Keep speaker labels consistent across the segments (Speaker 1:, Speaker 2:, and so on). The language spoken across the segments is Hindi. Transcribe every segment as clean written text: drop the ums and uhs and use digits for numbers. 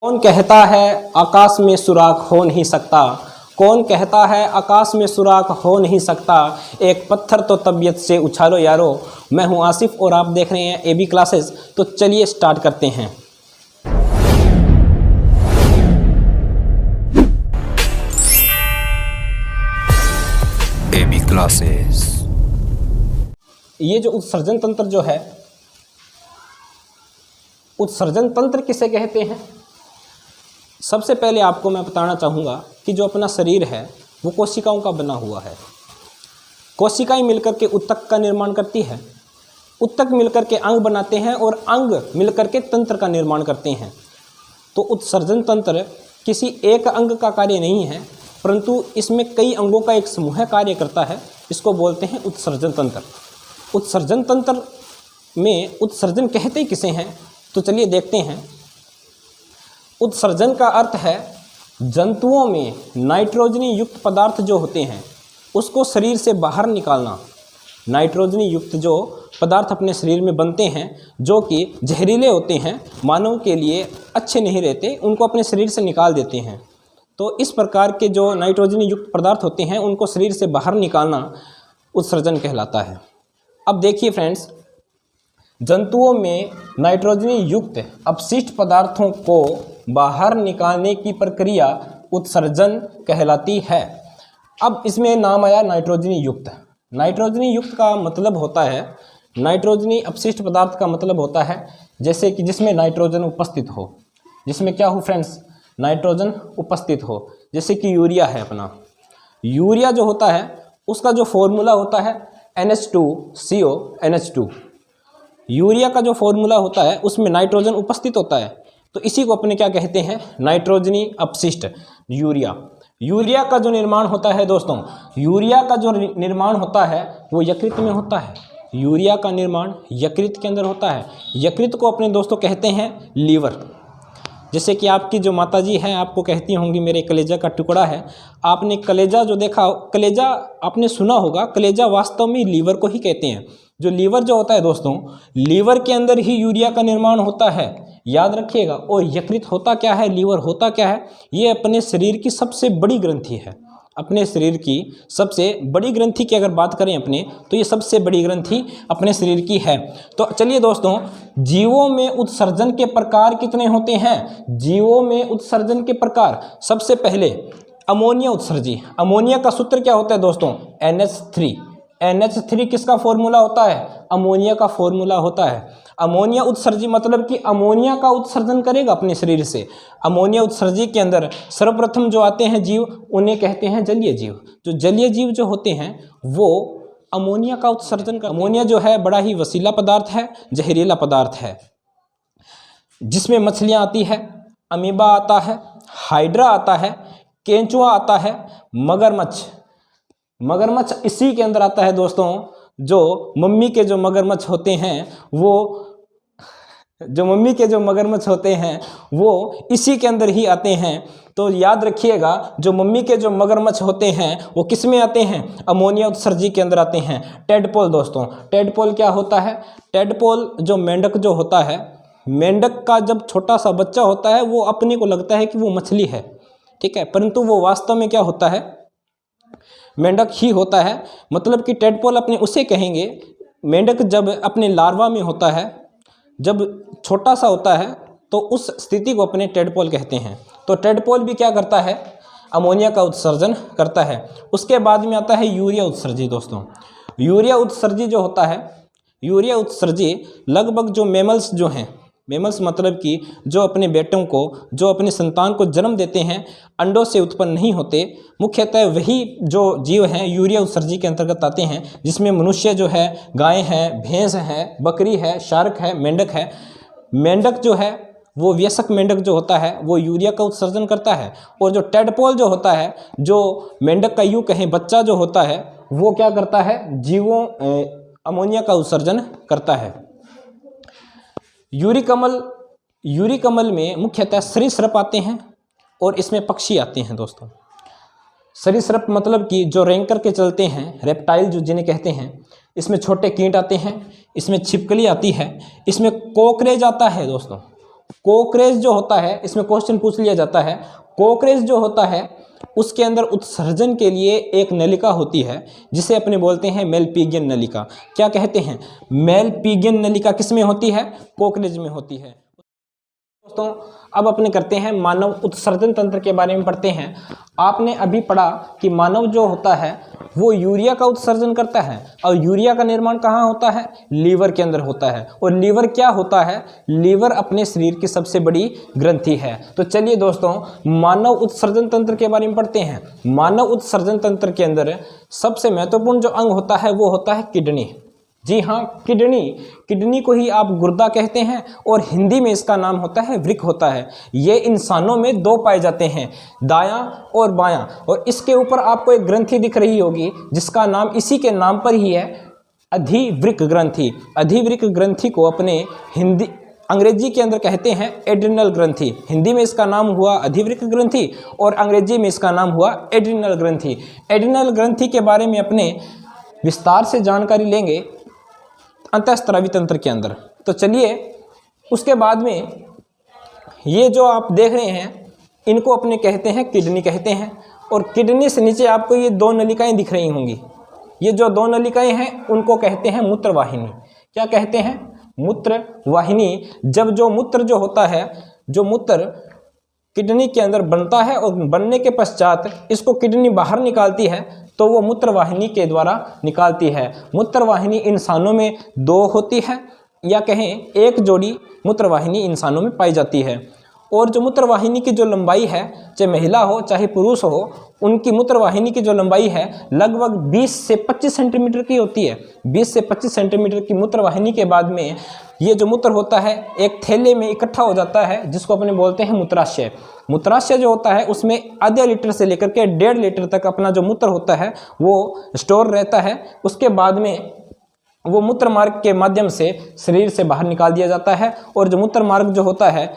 Speaker 1: कौन कहता है आकाश में सुराग हो नहीं सकता? कौन कहता है आकाश में सुराग हो नहीं सकता? एक पत्थर तो तबीयत से उछालो यारो। मैं हूं आसिफ और आप देख रहे हैं एबी क्लासेस। तो चलिए स्टार्ट करते हैं।
Speaker 2: AB classes.
Speaker 1: ये जो उत्सर्जन तंत्र जो है, उत्सर्जन तंत्र किसे कहते हैं? सबसे पहले आपको मैं बताना चाहूँगा कि जो अपना शरीर है वो कोशिकाओं का बना हुआ है। कोशिकाएं मिलकर के उत्तक का निर्माण करती है, उत्तक मिलकर के अंग बनाते हैं और अंग मिलकर के तंत्र का निर्माण करते हैं। तो उत्सर्जन तंत्र किसी एक अंग का कार्य नहीं है, परंतु इसमें कई अंगों का एक समूह कार्य करता है। इसको बोलते हैं उत्सर्जन तंत्र। उत्सर्जन तंत्र में उत्सर्जन कहते किसे हैं? तो चलिए देखते हैं। उत्सर्जन का अर्थ है जंतुओं में नाइट्रोजनी युक्त पदार्थ जो होते हैं उसको शरीर से बाहर निकालना। नाइट्रोजनी युक्त जो पदार्थ अपने शरीर में बनते हैं जो कि जहरीले होते हैं, मानव के लिए अच्छे नहीं रहते, उनको अपने शरीर से निकाल देते हैं। तो इस प्रकार के जो नाइट्रोजनी युक्त पदार्थ होते हैं उनको शरीर से बाहर निकालना उत्सर्जन कहलाता है। अब देखिए फ्रेंड्स, जंतुओं में नाइट्रोजनी युक्त अपशिष्ट पदार्थों को बाहर निकालने की प्रक्रिया उत्सर्जन कहलाती है। अब इसमें नाम आया नाइट्रोजनी युक्त। नाइट्रोजनी युक्त का मतलब होता है, नाइट्रोजनी अपशिष्ट पदार्थ का मतलब होता है जैसे कि जिसमें नाइट्रोजन उपस्थित हो। जिसमें क्या हो फ्रेंड्स? नाइट्रोजन उपस्थित हो। जैसे कि यूरिया है अपना। यूरिया जो होता है उसका जो फॉर्मूला होता है NH2CO NH2। यूरिया का जो फॉर्मूला होता है उसमें नाइट्रोजन उपस्थित होता है, तो इसी को अपने क्या कहते हैं? नाइट्रोजनी अपशिष्ट यूरिया। यूरिया का जो निर्माण होता है दोस्तों, यूरिया का जो निर्माण होता है वो यकृत में होता है। यूरिया का निर्माण यकृत के अंदर होता है। यकृत को अपने दोस्तों कहते हैं लीवर। जैसे कि आपकी जो माताजी हैं आपको कहती होंगी मेरे कलेजा का टुकड़ा है। आपने कलेजा जो देखा, कलेजा आपने सुना होगा, कलेजा वास्तव में लीवर को ही कहते हैं। जो लीवर जो होता है दोस्तों, लीवर के अंदर ही यूरिया का निर्माण होता है, याद रखिएगा। और यकृत होता क्या है, लीवर होता क्या है? ये अपने शरीर की सबसे बड़ी ग्रंथि है। अपने शरीर की सबसे बड़ी ग्रंथि की अगर बात करें अपने, तो ये सबसे बड़ी ग्रंथि अपने शरीर की है। तो चलिए दोस्तों, जीवों में उत्सर्जन के प्रकार कितने होते हैं? जीवों में उत्सर्जन के प्रकार, सबसे पहले अमोनिया उत्सर्जी। अमोनिया का सूत्र क्या होता है दोस्तों? NH3। NH3 किसका फॉर्मूला होता है? अमोनिया का फॉर्मूला होता है। अमोनिया उत्सर्जी मतलब कि अमोनिया का उत्सर्जन करेगा अपने शरीर से। अमोनिया उत्सर्जी के अंदर सर्वप्रथम जो आते हैं जीव, उन्हें कहते हैं जलीय जीव। जो जलीय जीव जो होते हैं वो अमोनिया का उत्सर्जन कर। अमोनिया जो है बड़ा ही वसीला पदार्थ है, जहरीला पदार्थ है, जिसमें मछलियाँ आती है, अमीबा आता है, हाइड्रा आता है, केंचुआ आता है, मगरमच्छ। मगरमच्छ इसी के अंदर आता है दोस्तों। जो मम्मी के जो मगरमच्छ होते हैं वो इसी के अंदर ही आते हैं। तो याद रखिएगा, जो मम्मी के जो मगरमच्छ होते हैं वो किस में आते हैं? अमोनिया उत्सर्जी के अंदर आते हैं। टेडपोल दोस्तों, टेडपोल क्या होता है? टेडपोल जो मेंढक जो होता है, मेंढक का जब छोटा सा बच्चा होता है वो अपने को लगता है कि वो मछली है, ठीक है, परंतु वो वास्तव में क्या होता है? मेंढक ही होता है। मतलब कि टेडपोल अपने उसे कहेंगे। मेंढक जब अपने लार्वा में होता है, जब छोटा सा होता है, तो उस स्थिति को अपने टेडपोल कहते हैं। तो टेडपोल भी क्या करता है? अमोनिया का उत्सर्जन करता है। उसके बाद में आता है यूरिया उत्सर्जी दोस्तों। यूरिया उत्सर्जी जो होता है, यूरिया उत्सर्जी लगभग जो मैमल्स जो हैं, मैमल्स मतलब कि जो अपने बेटों को, जो अपने संतान को जन्म देते हैं, अंडों से उत्पन्न नहीं होते, मुख्यतः वही जो जीव हैं यूरिया उत्सर्जी के अंतर्गत आते हैं। जिसमें मनुष्य जो है, गाय है, भैंस है, बकरी है, शार्क है, मेंढक है। मेंढक जो है वो वयस्क मेंढक जो होता है वो यूरिया का उत्सर्जन करता है। और जो टेडपोल जो होता है, जो मेंढक का यूँ कहें बच्चा जो होता है, वो क्या करता है? जीवों अमोनिया का उत्सर्जन करता है। यूरिकमल में मुख्यतः सरीसृप आते हैं और इसमें पक्षी आते हैं दोस्तों। सरीसृप मतलब कि जो रेंग करके चलते हैं, रेप्टाइल जो जिन्हें कहते हैं। इसमें छोटे कीट आते हैं, इसमें छिपकली आती है, इसमें कॉकरेज आता है दोस्तों। कोकरेज जो होता है, इसमें क्वेश्चन पूछ लिया जाता है, कोकरेज जो होता है उसके अंदर उत्सर्जन के लिए एक नलिका होती है जिसे अपने बोलते हैं मेलपिगियन नलिका। क्या कहते हैं? मेलपिगियन नलिका किस में होती है? कोकरेज में होती है। दोस्तों अब अपने करते हैं मानव उत्सर्जन तंत्र के बारे में पढ़ते हैं। आपने अभी पढ़ा कि मानव जो होता है वो यूरिया का उत्सर्जन करता है, और यूरिया का निर्माण कहाँ होता है? लीवर के अंदर होता है। और लीवर क्या होता है? लीवर अपने शरीर की सबसे बड़ी ग्रंथि है। तो चलिए दोस्तों मानव उत्सर्जन तंत्र के बारे में पढ़ते हैं। मानव उत्सर्जन तंत्र के अंदर सबसे महत्वपूर्ण जो अंग होता है वो होता है किडनी। जी हाँ, किडनी। किडनी को ही आप गुर्दा कहते हैं और हिंदी में इसका नाम होता है वृक्क होता है। ये इंसानों में दो पाए जाते हैं, दायां और बायां। और इसके ऊपर आपको एक ग्रंथि दिख रही होगी जिसका नाम इसी के नाम पर ही है, अधिवृक्क ग्रंथि। अधिवृक्क ग्रंथि को अपने अंग्रेजी के अंदर कहते हैं एड्रिनल ग्रंथि। हिंदी में इसका नाम हुआ अधिवृक्क ग्रंथि और अंग्रेजी में इसका नाम हुआ एड्रिनल ग्रंथि। एड्रिनल ग्रंथि के बारे में अपने विस्तार से जानकारी लेंगे अंतःस्रावी तंत्र के अंदर। तो चलिए उसके बाद में ये जो आप देख रहे हैं इनको अपने कहते हैं किडनी कहते हैं। और किडनी से नीचे आपको ये दो नलिकाएं दिख रही होंगी। ये जो दो नलिकाएं हैं उनको कहते हैं मूत्रवाहिनी। क्या कहते हैं? मूत्रवाहिनी। जब जो मूत्र जो होता है, जो मूत्र किडनी के अंदर बनता है और बनने के पश्चात इसको किडनी बाहर निकालती है तो वो मूत्रवाहिनी के द्वारा निकालती है। मूत्रवाहिनी इंसानों में दो होती है, या कहें एक जोड़ी मूत्रवाहिनी इंसानों में पाई जाती है। और जो मूत्रवाहिनी की जो लंबाई है, चाहे महिला हो चाहे पुरुष हो, उनकी मूत्रवाहिनी की जो लंबाई है लगभग 20 से 25 सेंटीमीटर की होती है। 20 से 25 सेंटीमीटर की मूत्रवाहिनी के बाद में ये जो मूत्र होता है एक थैले में इकट्ठा हो जाता है जिसको अपने बोलते हैं मूत्राशय। मूत्राशय जो होता है उसमें आधे लीटर से लेकर के 1.5 लीटर तक अपना जो मूत्र होता है वो स्टोर रहता है। उसके बाद में वो मूत्र मार्ग के माध्यम से शरीर से बाहर निकाल दिया जाता है। और जो मूत्र मार्ग जो होता है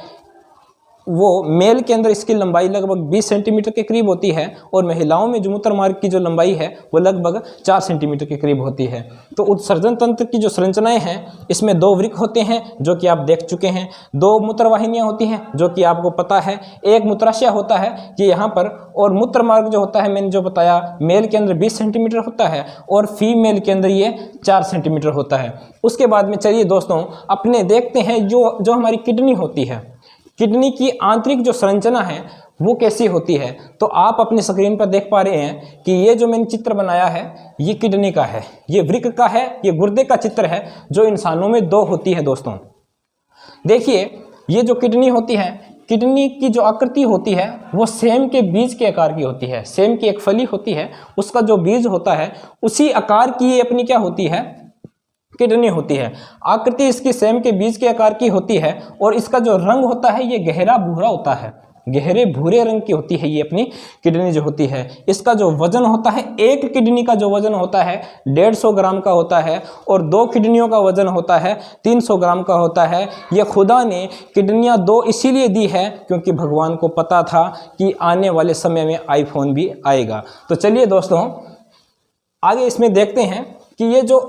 Speaker 1: वो मेल के अंदर इसकी लंबाई लगभग 20 सेंटीमीटर के करीब होती है, और महिलाओं में जो मूत्र मार्ग की जो लंबाई है वो लगभग 4 सेंटीमीटर के करीब होती है। तो उत्सर्जन तंत्र की जो संरचनाएं हैं इसमें दो वृक्क होते हैं जो कि आप देख चुके हैं, दो मूत्रवाहिनियां होती हैं जो कि आपको पता है, एक मूत्राशय होता है कि यहाँ पर, और मूत्र मार्ग जो होता है मैंने जो बताया मेल के अंदर 20 सेंटीमीटर होता है और फीमेल के अंदर ये 4 सेंटीमीटर होता है। उसके बाद में चलिए दोस्तों अपने देखते हैं जो हमारी किडनी होती है, किडनी की आंतरिक जो संरचना है वो कैसी होती है। तो आप अपनी स्क्रीन पर देख पा रहे हैं कि ये जो मैंने चित्र बनाया है ये किडनी का है, ये वृक्क का है, ये गुर्दे का चित्र है जो इंसानों में दो होती है। दोस्तों देखिए ये जो किडनी होती है, किडनी की जो आकृति होती है वो सेम के बीज के आकार की होती है। सेम की एक फली होती है, उसका जो बीज होता है उसी आकार की ये अपनी क्या होती है, किडनी होती है। आकृति इसकी सेम के बीज के आकार की होती है और इसका जो रंग होता है ये गहरा भूरा होता है, गहरे भूरे रंग की होती है ये अपनी किडनी जो होती है। इसका जो वजन होता है, एक किडनी का जो वजन होता है 150 ग्राम का होता है और 2 किडनियों का वजन होता है 300 ग्राम का होता है। ये खुदा ने किडनियां 2 इसीलिए दी है क्योंकि भगवान को पता था कि आने वाले समय में आईफोन भी आएगा। तो चलिए दोस्तों आगे इसमें देखते हैं कि ये जो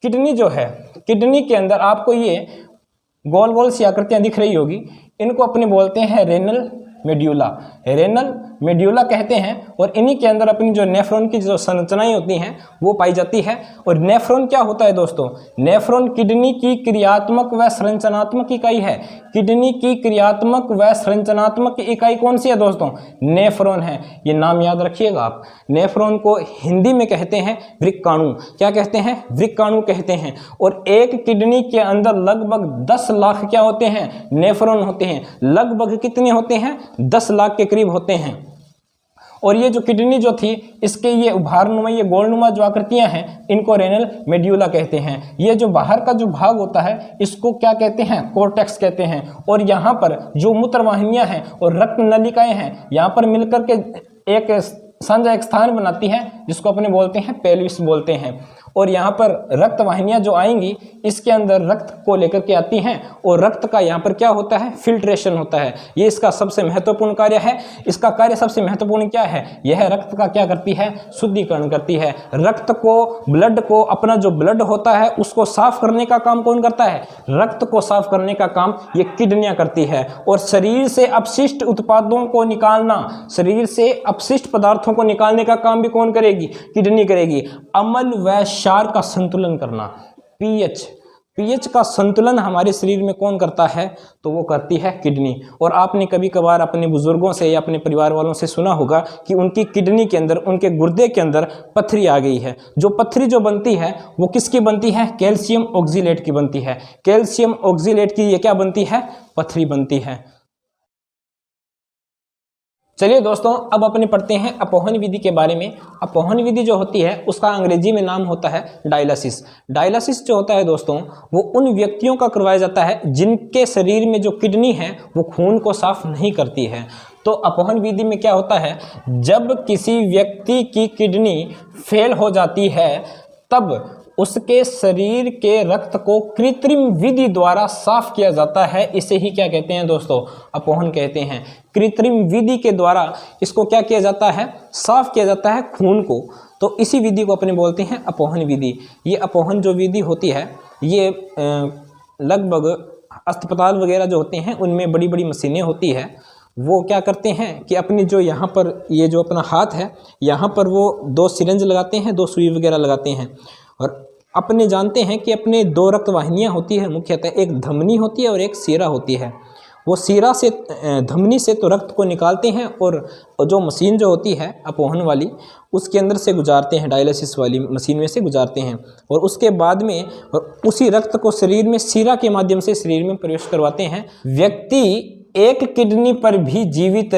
Speaker 1: किडनी जो है, किडनी के अंदर आपको ये गोल गोल सी आकृतियां दिख रही होगी, इनको अपने बोलते हैं रेनल मेड्यूला। रेनल मेड्यूला कहते हैं और इन्हीं के अंदर अपनी जो नेफ्रॉन की जो संरचनाएं होती हैं वो पाई जाती है। और नेफ्रॉन क्या होता है दोस्तों, नेफ्रॉन किडनी की क्रियात्मक व संरचनात्मक इकाई है। किडनी की क्रियात्मक व संरचनात्मक इकाई कौन सी है दोस्तों, नेफ्रॉन है। ये नाम याद रखिएगा आप। नेफ्रॉन को हिंदी में कहते हैं वृक्काणु। क्या कहते हैं, वृक्काणु कहते हैं। और एक किडनी के अंदर लगभग 10 लाख क्या होते हैं, नेफ्रॉन होते हैं। लगभग कितने होते हैं, 10 लाख के करीब होते हैं। और ये जो किडनी जो थी इसके ये उभारनुमा, ये गोलनुमा जो आकृतियां हैं इनको रेनल मेड्यूला कहते हैं। ये जो बाहर का जो भाग होता है इसको क्या कहते हैं, कोर्टेक्स कहते हैं। और यहाँ पर जो मूत्रवाहिनियां हैं और रक्त नलिकाएं हैं यहाँ पर मिलकर के एक साझा एक स्थान बनाती है जिसको अपने बोलते हैं पेल्विस बोलते हैं। और यहाँ पर रक्त वाहिनियाँ जो आएंगी इसके अंदर रक्त को लेकर के आती हैं और रक्त का यहाँ पर क्या होता है, फिल्ट्रेशन होता है। ये इसका सबसे महत्वपूर्ण कार्य है। इसका कार्य सबसे महत्वपूर्ण क्या है, यह रक्त का क्या करती है, शुद्धिकरण करती है। रक्त को, ब्लड को, अपना जो ब्लड होता है उसको साफ करने का काम कौन करता है, रक्त को साफ करने का काम ये किडनियां करती है। और शरीर से अपशिष्ट उत्पादों को निकालना, शरीर से अपशिष्ट पदार्थों को निकालने का काम भी कौन करेगी, किडनी करेगी। अम्ल व क्षार का संतुलन करना, पीएच का संतुलन हमारे शरीर में कौन करता है, तो वो करती है किडनी। और आपने कभी कभार अपने बुजुर्गों से या अपने परिवार वालों से सुना होगा कि उनकी किडनी के अंदर, उनके गुर्दे के अंदर पथरी आ गई है। जो पथरी जो बनती है वो किसकी बनती है, कैल्शियम ऑक्सीलेट की बनती है। कैल्शियम ऑक्सीलेट की ये क्या बनती है, पथरी बनती है। चलिए दोस्तों, अब अपने पढ़ते हैं अपोहन विधि के बारे में। अपोहन विधि जो होती है उसका अंग्रेजी में नाम होता है डायलिसिस। डायलिसिस जो होता है दोस्तों वो उन व्यक्तियों का करवाया जाता है जिनके शरीर में जो किडनी है वो खून को साफ नहीं करती है। तो अपोहन विधि में क्या होता है, जब किसी व्यक्ति की किडनी फेल हो जाती है तब उसके शरीर के रक्त को कृत्रिम विधि द्वारा साफ किया जाता है। इसे ही क्या कहते हैं दोस्तों, अपोहन कहते हैं। कृत्रिम विधि के द्वारा इसको क्या किया जाता है, साफ किया जाता है खून को। तो इसी विधि को अपने बोलते हैं अपोहन विधि। ये अपोहन जो विधि होती है ये लगभग अस्पताल वगैरह जो होते हैं उनमें बड़ी बड़ी मशीनें होती है। वो क्या करते हैं कि अपनी जो यहाँ पर ये जो अपना हाथ है यहाँ पर वो 2 सिरिंज लगाते हैं, 2 सुई वगैरह लगाते हैं। और अपने जानते हैं कि अपने 2 रक्त वाहिनियाँ होती है मुख्यतः, एक धमनी होती है और एक सीरा होती है। वो सीरा से, धमनी से तो रक्त को निकालते हैं और जो मशीन जो होती है अपोहन वाली उसके अंदर से गुजारते हैं, डायलिसिस वाली मशीन में से गुजारते हैं। और उसके बाद में उसी रक्त को शरीर में सीरा के माध्यम से शरीर में प्रवेश करवाते हैं। व्यक्ति एक किडनी पर भी जीवित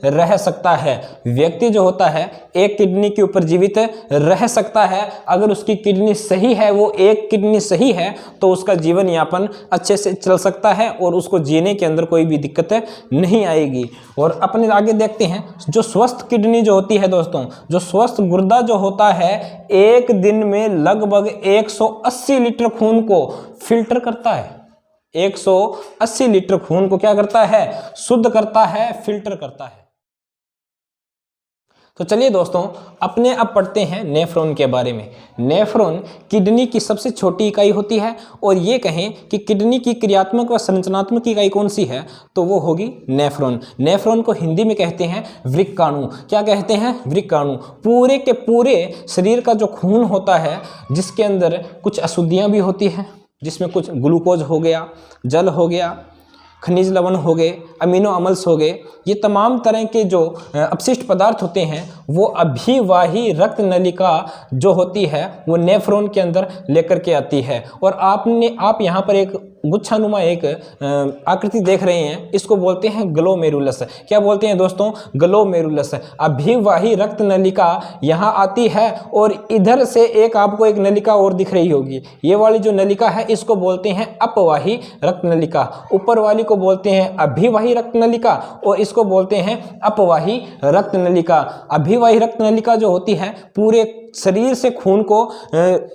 Speaker 1: रह सकता है। व्यक्ति जो होता है एक किडनी के ऊपर जीवित रह सकता है। अगर उसकी किडनी सही है, वो एक किडनी सही है तो उसका जीवन यापन अच्छे से चल सकता है और उसको जीने के अंदर कोई भी दिक्कत नहीं आएगी। और अपने आगे देखते हैं, जो स्वस्थ किडनी जो होती है दोस्तों, जो स्वस्थ गुर्दा जो होता है एक दिन में लगभग 180 लीटर खून को फिल्टर करता है। 180 लीटर खून को क्या करता है, शुद्ध करता है, फिल्टर करता है। तो चलिए दोस्तों, अपने अब पढ़ते हैं नेफ्रॉन के बारे में। नेफ्रॉन किडनी की सबसे छोटी इकाई होती है। और ये कहें कि किडनी की क्रियात्मक व संरचनात्मक इकाई कौन सी है, तो वो होगी नेफ्रॉन। नेफ्रॉन को हिंदी में कहते हैं वृक्काणु। क्या कहते हैं, वृक्काणु। पूरे के पूरे शरीर का जो खून होता है जिसके अंदर कुछ अशुद्धियाँ भी होती हैं, जिसमें कुछ ग्लूकोज हो गया, जल हो गया, खनिज लवण हो गए, अमीनो अम्ल्स हो गए, ये तमाम तरह के जो अपशिष्ट पदार्थ होते हैं वो अभिवाही रक्त नलिका जो होती है वो नेफ्रॉन के अंदर लेकर के आती है। और आप यहाँ पर एक गुच्छानुमा एक आकृति देख रहे हैं, इसको बोलते हैं ग्लोमेरुलस। क्या बोलते हैं दोस्तों, ग्लोमेरुलस। अभिवाही रक्त नलिका यहाँ आती है और इधर से एक आपको एक नलिका और दिख रही होगी, ये वाली जो नलिका है इसको बोलते हैं अपवाही रक्त नलिका। ऊपर वाली को बोलते हैं अभिवाही रक्त नलिका और इसको बोलते हैं अपवाही रक्त नलिका। अभिवाही रक्त नलिका जो होती है पूरे शरीर से खून को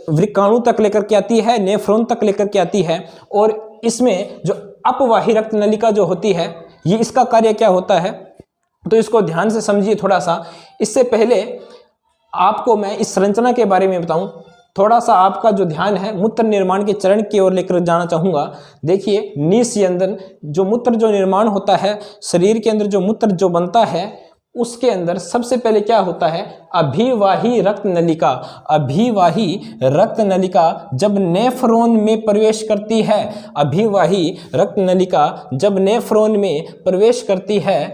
Speaker 1: वृक्काणु तक लेकर के आती है, नेफ्रॉन तक लेकर के आती है। और इसमें जो अपवाही रक्त नलिका जो होती है ये इसका कार्य क्या होता है, तो इसको ध्यान से समझिए थोड़ा सा। इससे पहले आपको मैं इस संरचना के बारे में बताऊं, थोड़ा सा आपका जो ध्यान है मूत्र निर्माण के चरण की ओर लेकर जाना चाहूँगा। देखिए, निस्यंदन जो मूत्र जो निर्माण होता है शरीर के अंदर, जो मूत्र जो बनता है उसके अंदर सबसे पहले क्या होता है, अभिवाही रक्त नलिका। अभिवाही रक्त नलिका जब नेफ्रॉन में प्रवेश करती है, अभिवाही रक्त नलिका जब नेफ्रॉन में प्रवेश करती है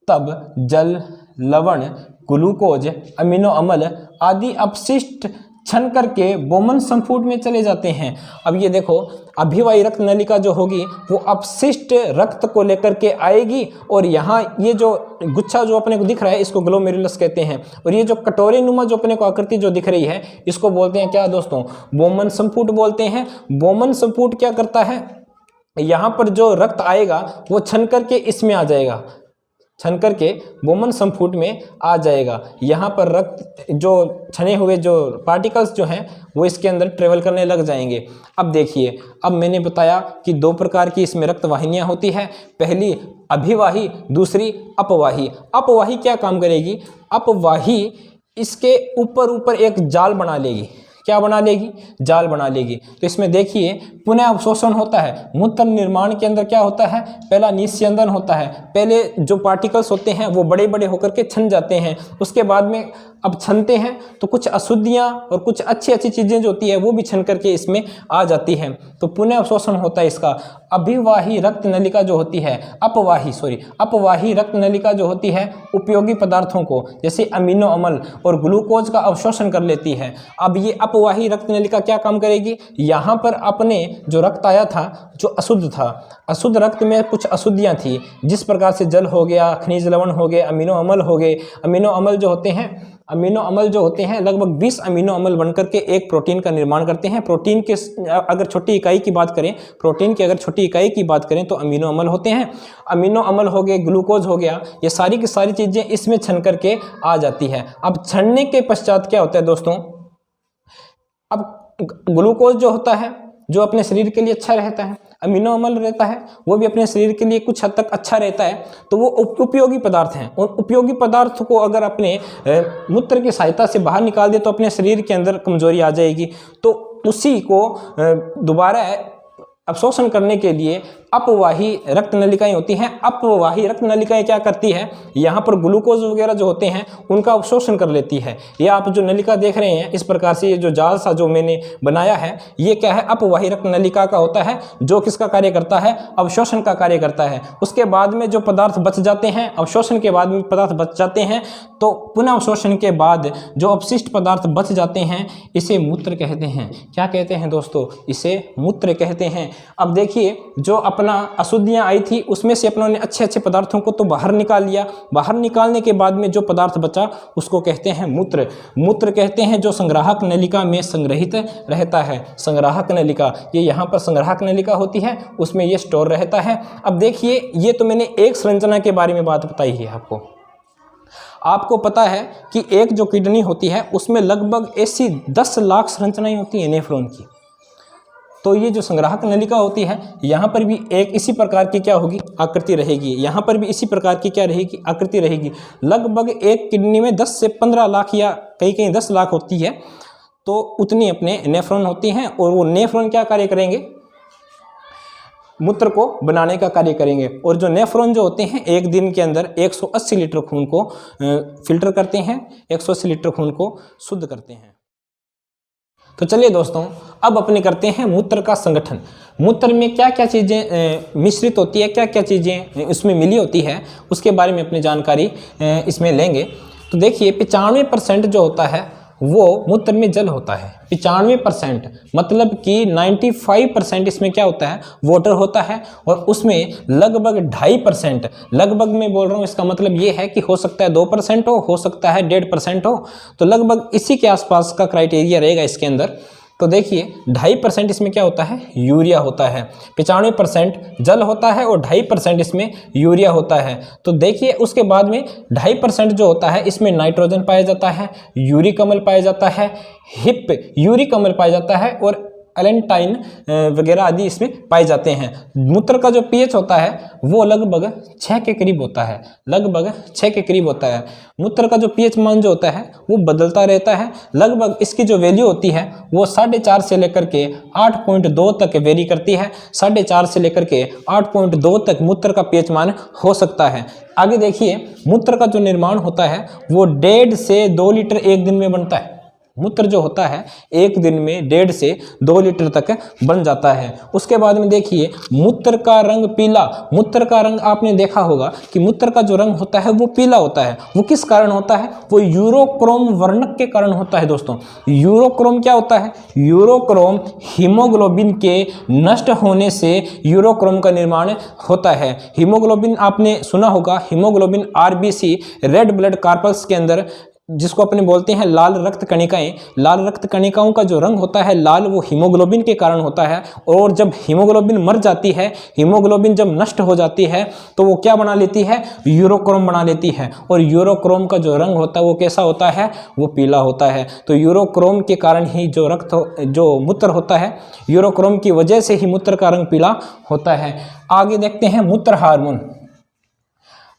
Speaker 1: तब जल, लवण, ग्लूकोज, अमीनो अम्ल आदि अपशिष्ट छन करके बोमन संपुट में चले जाते हैं। अब ये देखो, अभिवाही रक्त नलिका जो होगी वो अपशिष्ट रक्त को लेकर के आएगी और यहाँ ये जो गुच्छा जो अपने को दिख रहा है इसको ग्लोमेरुलस कहते हैं। और ये जो कटोरे नुमा जो अपने को आकृति जो दिख रही है इसको बोलते हैं क्या दोस्तों, बोमन संपुट बोलते हैं। बोमन संपुट क्या करता है, यहाँ पर जो रक्त आएगा वो छन करके इसमें आ जाएगा, छन करके बोमन संपुट में आ जाएगा। यहाँ पर रक्त जो छने हुए जो पार्टिकल्स जो हैं वो इसके अंदर ट्रेवल करने लग जाएंगे। अब देखिए, अब मैंने बताया कि 2 प्रकार की इसमें रक्त वाहिनियाँ होती है, पहली अभिवाही, दूसरी अपवाही। अपवाही क्या काम करेगी? अपवाही इसके ऊपर एक जाल बना लेगी। क्या बना लेगी? जाल बना लेगी। तो इसमें देखिए पुनः अवशोषण होता है। मूत्र निर्माण के अंदर क्या होता है? पहला निस्यंदन होता है। पहले जो पार्टिकल्स होते हैं वो बड़े बड़े होकर के छन जाते हैं, उसके बाद में अब छनते हैं तो कुछ अशुद्धियाँ और कुछ अच्छी चीज़ें जो होती है वो भी छन करके इसमें आ जाती हैं, तो पुनः अवशोषण होता है इसका। अभिवाही रक्त नलिका जो होती है, अपवाही रक्त नलिका जो होती है उपयोगी पदार्थों को जैसे अमीनो अम्ल और ग्लूकोज का अवशोषण कर लेती है। अब ये अपवाही रक्त नलिका क्या काम करेगी? यहाँ पर अपने जो रक्त आया था जो अशुद्ध था, अशुद्ध रक्त में कुछ अशुद्धियाँ थी, जिस प्रकार से जल हो गया, खनिज लवण हो गए, अमीनो अम्ल हो गए। अमीनो अम्ल जो होते हैं लगभग 20 अमीनो अम्ल बनकर के एक प्रोटीन का निर्माण करते हैं। प्रोटीन के अगर छोटी इकाई की बात करें, प्रोटीन की अगर छोटी इकाई की बात करें तो अमीनो अम्ल होते हैं। अमीनो अम्ल हो गए, ग्लूकोज हो गया, ये सारी की सारी चीज़ें इसमें छन करके आ जाती है। अब छनने के पश्चात क्या होता है दोस्तों? अब ग्लूकोज जो होता है जो अपने शरीर के लिए अच्छा रहता है, अमीनो अम्ल रहता है वो भी अपने शरीर के लिए कुछ हद तक अच्छा रहता है, तो वो उपयोगी पदार्थ हैं। और उपयोगी पदार्थ को अगर अपने मूत्र की सहायता से बाहर निकाल दे तो अपने शरीर के अंदर कमजोरी आ जाएगी। तो उसी को दोबारा अवशोषण करने के लिए अपवाही रक्त नलिकाएं होती हैं। अपवाही रक्त नलिकाएं क्या करती है? यहाँ पर ग्लूकोज वगैरह जो होते हैं उनका अवशोषण कर लेती है। ये आप जो नलिका देख रहे हैं इस प्रकार से, ये जो जाल सा जो मैंने बनाया है ये क्या है? अपवाही रक्त नलिका का होता है, जो किसका कार्य करता है? अवशोषण का कार्य करता है। उसके बाद में जो पदार्थ बच जाते हैं, अवशोषण के बाद में पदार्थ बच जाते हैं, तो पुनः अवशोषण के बाद जो अपशिष्ट पदार्थ बच जाते हैं इसे मूत्र कहते हैं। क्या कहते हैं दोस्तों? इसे मूत्र कहते हैं। अब देखिए, जो अपना अशुद्धियाँ आई थी उसमें से अपनों ने अच्छे पदार्थों को तो बाहर निकाल लिया। बाहर निकालने के बाद में जो पदार्थ बचा उसको कहते हैं मूत्र। मूत्र कहते हैं जो संग्राहक नलिका में संग्रहित रहता है। संग्राहक नलिका, ये यहाँ पर संग्राहक नलिका होती है, उसमें ये स्टोर रहता है। अब देखिए, ये तो मैंने एक संरचना के बारे में बात बताई है आपको पता है कि एक जो किडनी होती है उसमें लगभग ऐसी 10 लाख संरचनाएं होती हैं नेफ्रॉन की। तो ये जो संग्राहक नलिका होती है यहाँ पर भी एक इसी प्रकार की क्या होगी? आकृति रहेगी। यहाँ पर भी इसी प्रकार की क्या रहेगी? आकृति रहेगी। लगभग एक किडनी में 10 से 15 लाख या कहीं 10 लाख होती है, तो उतनी अपने नेफ्रॉन होती हैं। और वो नेफ्रॉन क्या कार्य करेंगे? मूत्र को बनाने का कार्य करेंगे। और जो नेफ्रॉन जो होते हैं एक दिन के अंदर 180 लीटर खून को फिल्टर करते हैं, 180 लीटर खून को शुद्ध करते हैं। तो चलिए दोस्तों, अब अपने करते हैं मूत्र का संगठन। मूत्र में क्या क्या चीज़ें मिश्रित होती है, क्या क्या चीज़ें उसमें मिली होती है, उसके बारे में अपनी जानकारी इसमें लेंगे। तो देखिए, 95% जो होता है वो मूत्र में जल होता है। 95% मतलब कि 95% इसमें क्या होता है? वाटर होता है। और उसमें लगभग 2.5%, लगभग मैं बोल रहा हूँ, इसका मतलब ये है कि हो सकता है 2% हो सकता है 1.5% हो, तो लगभग इसी के आसपास का क्राइटेरिया रहेगा इसके अंदर। तो देखिए 2.5% इसमें क्या होता है? यूरिया होता है। 95% जल होता है और 2.5% इसमें यूरिया होता है। तो देखिए उसके बाद में 2.5% जो होता है इसमें नाइट्रोजन पाया जाता है, यूरिक अम्ल पाया जाता है, हिप यूरिक अम्ल पाया जाता है और एलेंटाइन वगैरह आदि इसमें पाए जाते हैं। मूत्र का जो पीएच होता है वो लगभग 6 के करीब होता है, लगभग 6 के करीब होता है। मूत्र का जो पीएच मान जो होता है वो बदलता रहता है। लगभग इसकी जो वैल्यू होती है वो 4.5 से लेकर के 8.2 तक वेरी करती है। 4.5 से लेकर के 8.2 तक मूत्र का पीएच मान हो सकता है। आगे देखिए, मूत्र का जो निर्माण होता है वो 1.5 से 2 लीटर एक दिन में बनता है। मूत्र जो होता है एक दिन में 1.5 से 2 लीटर तक बन जाता है। उसके बाद में देखिए, मूत्र का रंग पीला। मूत्र का रंग आपने देखा होगा कि मूत्र का जो रंग होता है वो पीला होता है। वो किस कारण होता है? वो यूरोक्रोम वर्णक के कारण होता है दोस्तों। यूरोक्रोम क्या होता है? यूरोक्रोम हीमोग्लोबिन के नष्ट होने से यूरोक्रोम का निर्माण होता है। हीमोग्लोबिन आपने सुना होगा, haemoglobin RBC red blood carpals के अंदर जिसको अपने बोलते हैं लाल रक्त कणिकाएं, लाल रक्त कणिकाओं का जो रंग होता है लाल, वो हीमोग्लोबिन के कारण होता है। और जब हीमोग्लोबिन मर जाती है, हीमोग्लोबिन जब नष्ट हो जाती है तो वो क्या बना लेती है, यूरोक्रोम बना लेती है। और यूरोक्रोम का जो रंग होता है वो कैसा होता है, वो पीला होता है। तो यूरोक्रोम के कारण ही जो मूत्र होता है, यूरोक्रोम की वजह से ही मूत्र का रंग पीला होता है। आगे देखते हैं मूत्र हार्मोन।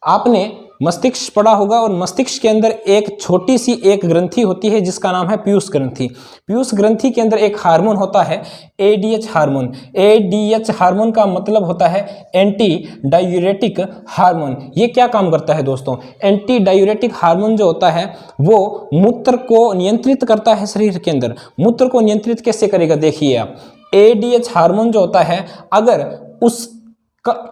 Speaker 1: आपने मस्तिष्क पढ़ा होगा और मस्तिष्क के अंदर एक छोटी सी एक ग्रंथि होती है जिसका नाम है पीयूष ग्रंथि। पीयूष ग्रंथि के अंदर एक हार्मोन होता है एडीएच हार्मोन। एडीएच हार्मोन का मतलब होता है एंटी डायूरेटिक हार्मोन। ये क्या काम करता है दोस्तों, एंटी डायूरेटिक हार्मोन जो होता है वो मूत्र को नियंत्रित करता है शरीर के अंदर। मूत्र को नियंत्रित कैसे करेगा, देखिए आप, एडीएच हार्मोन जो होता है अगर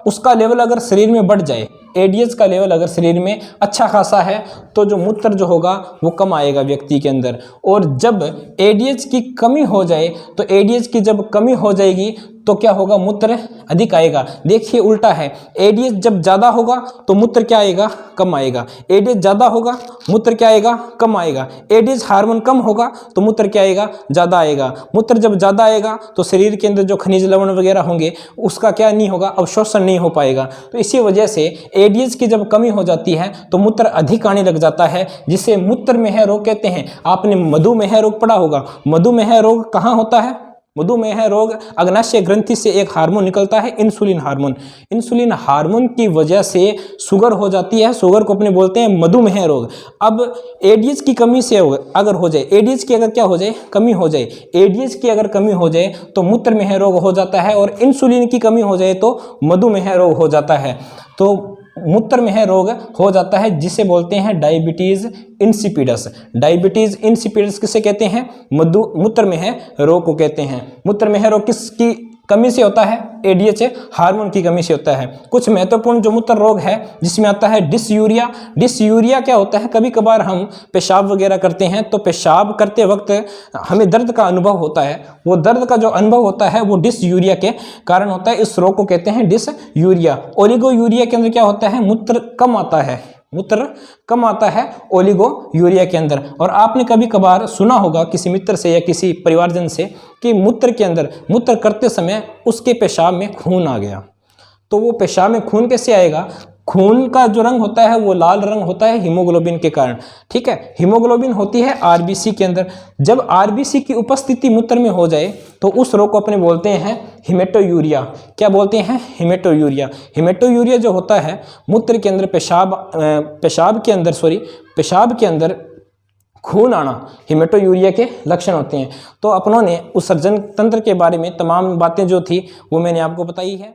Speaker 1: उसका लेवल अगर शरीर में बढ़ जाए, एडीएच का लेवल अगर शरीर में अच्छा खासा है तो जो मूत्र जो होगा वो कम आएगा व्यक्ति के अंदर। और जब एडीएच की कमी हो जाए तो एडीएच की जब कमी हो जाएगी तो क्या होगा, मूत्र अधिक आएगा। देखिए उल्टा है, एडीएच जब ज़्यादा होगा तो मूत्र क्या आएगा, कम आएगा। एडीएच ज़्यादा होगा मूत्र क्या आएगा, कम आएगा। एडीएच हार्मोन कम होगा तो मूत्र क्या आएगा, ज़्यादा आएगा। मूत्र जब ज़्यादा आएगा तो शरीर के अंदर जो खनिज लवण वगैरह होंगे उसका क्या नहीं होगा, अवशोषण नहीं हो पाएगा। तो इसी वजह से एडीएच की जब कमी हो जाती है तो मूत्र अधिक आने लग जाता है, जिसे मूत्रमेह रोग कहते हैं। आपने मधुमेह रोग पढ़ा होगा। मधुमेह रोग कहाँ होता है, मधुमेह रोग अग्नाशय ग्रंथि से एक हार्मोन निकलता है इंसुलिन हार्मोन। इंसुलिन हार्मोन की वजह से शुगर हो जाती है, शुगर को अपने बोलते हैं मधुमेह रोग। अब एडीएच की कमी से अगर हो जाए, एडीएच की अगर क्या हो जाए, कमी हो जाए, एडीएच की अगर कमी हो जाए तो मूत्रमेह रोग हो जाता है। और इंसुलिन की कमी हो जाए तो मधुमेह रोग हो जाता है। तो मूत्रमेह रोग हो जाता है जिसे बोलते हैं डायबिटीज इंसिपिडस। डायबिटीज इंसिपिडस किसे कहते हैं, मूत्रमेह रोग को कहते हैं। मूत्रमेह रोग किसकी कमी से होता है, एडीएच हार्मोन की कमी से होता है। कुछ महत्वपूर्ण जो मूत्र रोग है जिसमें आता है डिसयूरिया। डिसयूरिया क्या होता है, कभी कभार हम पेशाब वगैरह करते हैं तो पेशाब करते वक्त हमें दर्द का अनुभव होता है। वो दर्द का जो अनुभव होता है वो डिसयूरिया के कारण होता है। इस रोग को कहते हैं डिसयूरिया। ओलिगोयूरिया के अंदर क्या होता है, मूत्र कम आता है, मूत्र कम आता है ओलिगो यूरिया के अंदर। और आपने कभी कभार सुना होगा किसी मित्र से या किसी परिवारजन से कि मूत्र के अंदर मूत्र करते समय उसके पेशाब में खून आ गया। तो वो पेशाब में खून कैसे आएगा, खून का जो रंग होता है वो लाल रंग होता है हीमोग्लोबिन के कारण। ठीक है, हीमोग्लोबिन होती है आरबीसी के अंदर। जब आरबीसी की उपस्थिति मूत्र में हो जाए तो उस रोग को अपने बोलते हैं हिमेटोयूरिया। क्या बोलते हैं, हिमेटोयूरिया। हिमेटोयूरिया जो होता है मूत्र के अंदर पेशाब के अंदर खून आना, हिमेटोयूरिया के लक्षण होते हैं। तो अपनों ने उत्सर्जन तंत्र के बारे में तमाम बातें जो थी वो मैंने आपको बताई है।